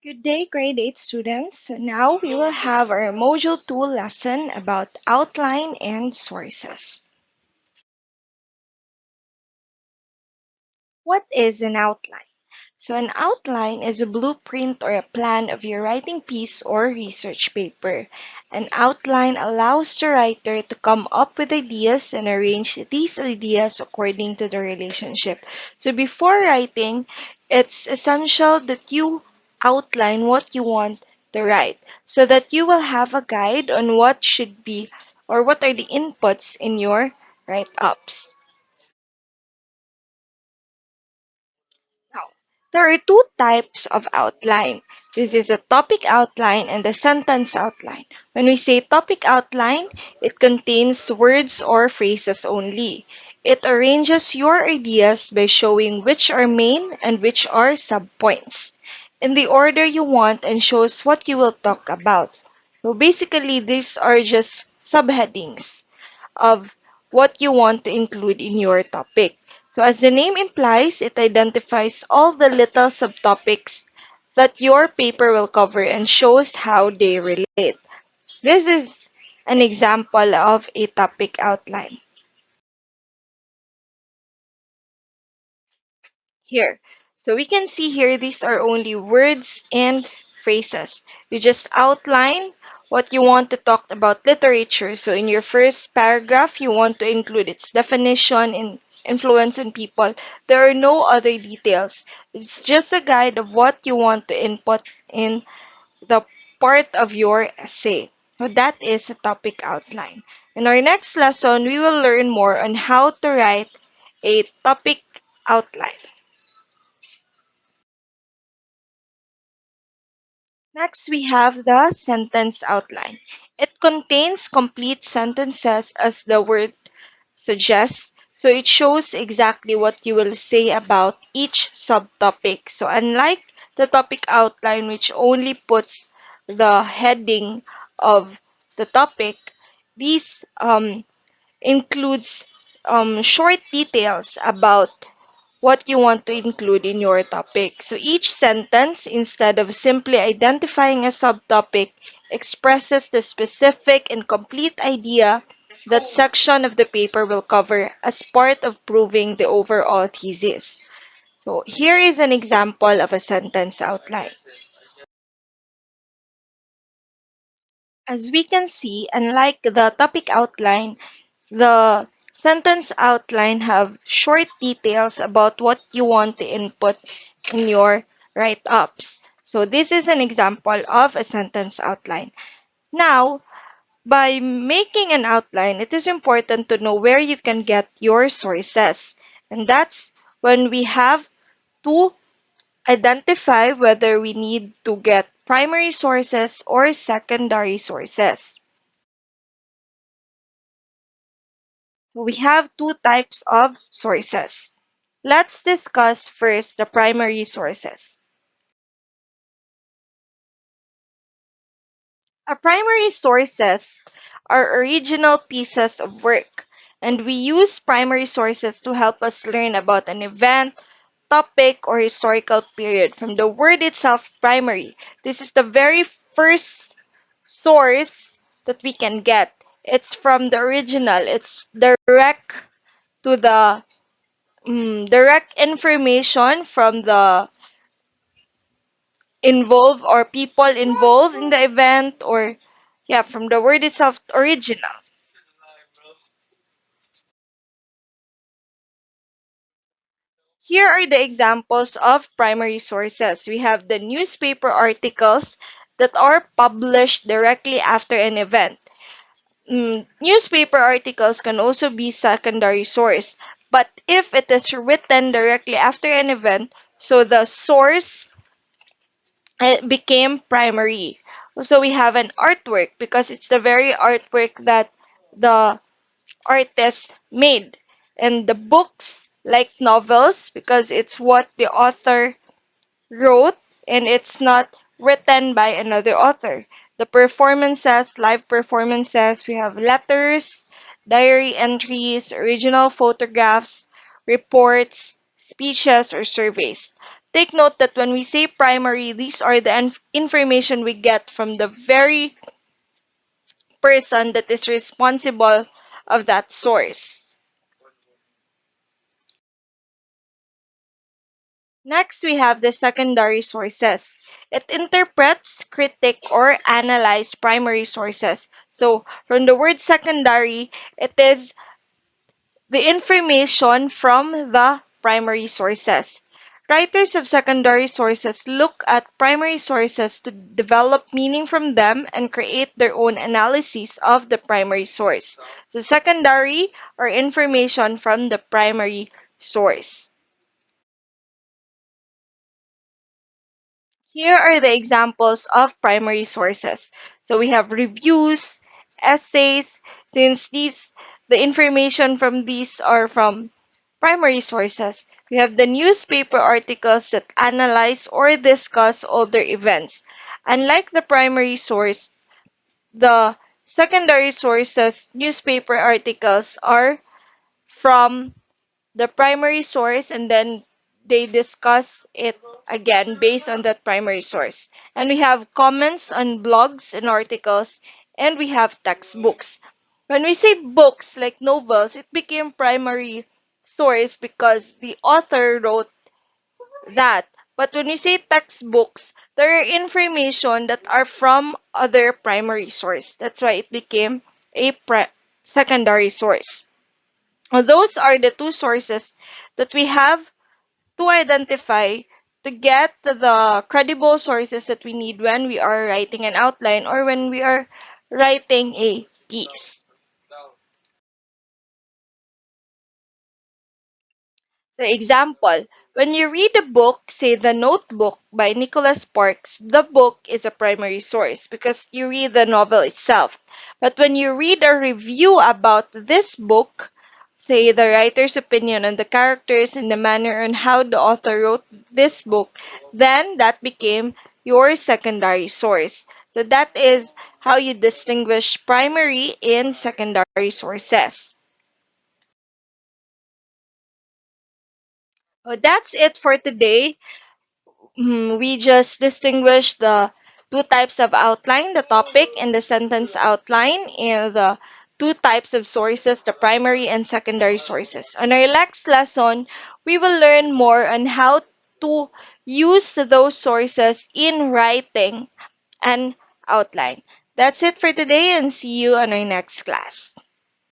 Good day, grade 8 students. So now we will have our Module 2 lesson about outline and sources. What is an outline? So an outline is a blueprint or a plan of your writing piece or research paper. An outline allows the writer to come up with ideas and arrange these ideas according to the relationship. So before writing, it's essential that you outline what you want to write so that you will have a guide on what should be or what are the inputs in your write-ups. Now, there are two types of outline. This is a topic outline and a sentence outline. When we say topic outline, it contains words or phrases only. It arranges your ideas by showing which are main and which are subpoints in the order you want and shows what you will talk about. So basically, these are just subheadings of what you want to include in your topic. So, as the name implies, it identifies all the little subtopics that your paper will cover and shows how they relate. This is an example of a topic outline. Here. So we can see here these are only words and phrases. You just outline what you want to talk about literature. So in your first paragraph, you want to include its definition and influence on people. There are no other details. It's just a guide of what you want to input in the part of your essay. So that is a topic outline. In our next lesson, we will learn more on how to write a topic outline. Next, we have the sentence outline. It contains complete sentences as the word suggests, so it shows exactly what you will say about each subtopic. So, unlike the topic outline, which only puts the heading of the topic, these includes short details about what you want to include in your topic. So each sentence, instead of simply identifying a subtopic, expresses the specific and complete idea that section of the paper will cover as part of proving the overall thesis. So here is an example of a sentence outline. As we can see, unlike the topic outline, the sentence outline have short details about what you want to input in your write-ups. So this is an example of a sentence outline. Now, by making an outline, it is important to know where you can get your sources. And that's when we have to identify whether we need to get primary sources or secondary sources. So we have two types of sources. Let's discuss first the primary sources. Our primary sources are original pieces of work, and we use primary sources to help us learn about an event, topic, or historical period. From the word itself, primary, this is the very first source that we can get. It's from the original. It's direct to the direct information from the involved or people involved in the event, or yeah, from the word itself, original. Here are the examples of primary sources. We have the newspaper articles that are published directly after an event. Newspaper articles can also be secondary source, but if it is written directly after an event, so the source became primary. So we have an artwork because it's the very artwork that the artist made. And the books, like novels, because it's what the author wrote and it's not written by another author. The performances, live performances, we have letters, diary entries, original photographs, reports, speeches, or surveys. take note that when we say primary, these are the information we get from the very person that is responsible of that source. Next, we have the secondary sources. It interprets, critique, or analyze primary sources. So, from the word secondary, it is the information from the primary sources. Writers of secondary sources look at primary sources to develop meaning from them and create their own analysis of the primary source. So, secondary or information from the primary source. Here are the examples of primary sources. So we have reviews, essays, since the information from these are from primary sources. We have the newspaper articles that analyze or discuss older events. Unlike the primary source, the secondary sources, newspaper articles are from the primary source and then they discuss it again based on that primary source. And we have comments on blogs and articles, and we have textbooks. When we say books like novels, it became primary source because the author wrote that. But when we say textbooks, there are information that are from other primary source. That's why it became a secondary source. Those are the two sources that we have to identify to get the credible sources that we need when we are writing an outline or when we are writing a piece. So, example, when you read a book, say The Notebook by Nicholas Sparks, the book is a primary source because you read the novel itself. But when you read a review about this book, say the writer's opinion on the characters and the manner on how the author wrote this book, then that became your secondary source. So that is how you distinguish primary and secondary sources. Oh, that's it for today. We just distinguish the two types of outline, the topic and the sentence outline, and the two types of sources, the primary and secondary sources. On our next lesson, we will learn more on how to use those sources in writing an outline. That's it for today and see you on our next class.